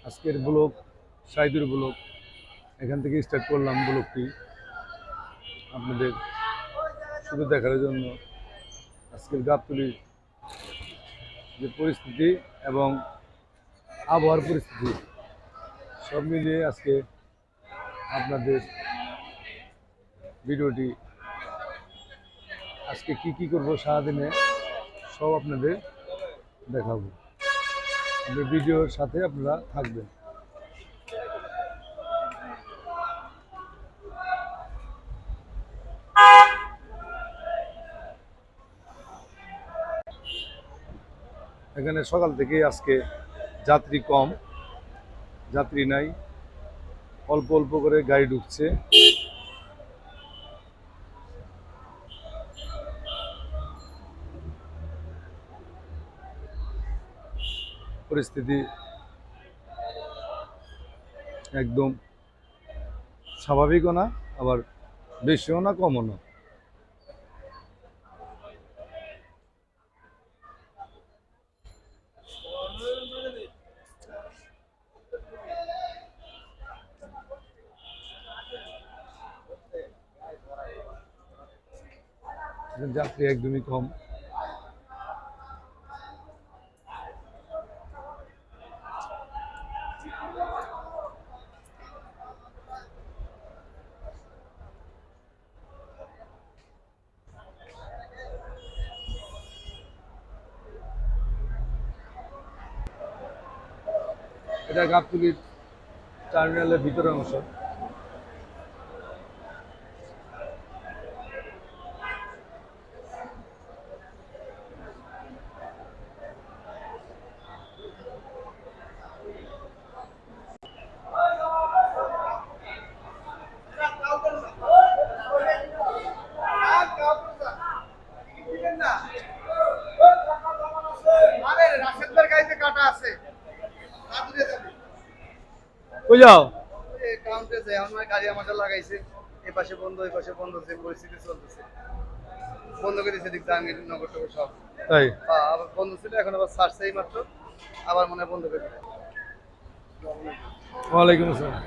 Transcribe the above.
আজকের blog Saidur blog এখান থেকে স্টার্ট করলাম ব্লগটি আপনাদের শুধু দেখার জন্য। আজকের গাবতলীর যে পরিস্থিতি এবং আবহাওয়ার পরিস্থিতি সব মিলিয়ে আজকে আপনাদের ভিডিওটি আজকে কি করব সারাদিনে সব আপনাদের দেখাবো। আপনার ভিডিওর সাথে আপনারা থাকবেন। এখানে সকাল থেকে আজকে যাত্রী কম, যাত্রী নাই, অল্প অল্প করে গাড়ি ঢুকছে। পরিস্থিতি একদম স্বাভাবিকও না, আবার বেশিও না, কমও না। যাত্রী একদমই কম। এটা গাবতলীর টার্মিনালের ভিতরের অংশ। কই যাও? কাউন্টে যায় আমার গাড়ি আমাকে লাগাইছে, এই পাশে বন্ধ ওই পাশে বন্ধ, যে পরিস্থিতি চলতেছে বন্ধ করে দিয়েছে দিক জাহাঙ্গীর নগর টগর সব। তাই আবার বন্ধ ছিল, এখন আবার ছাড়ছে এই মাত্র, আবার মনে হয় বন্ধ করে দিবে। ওয়ালাইকুম আসসালাম।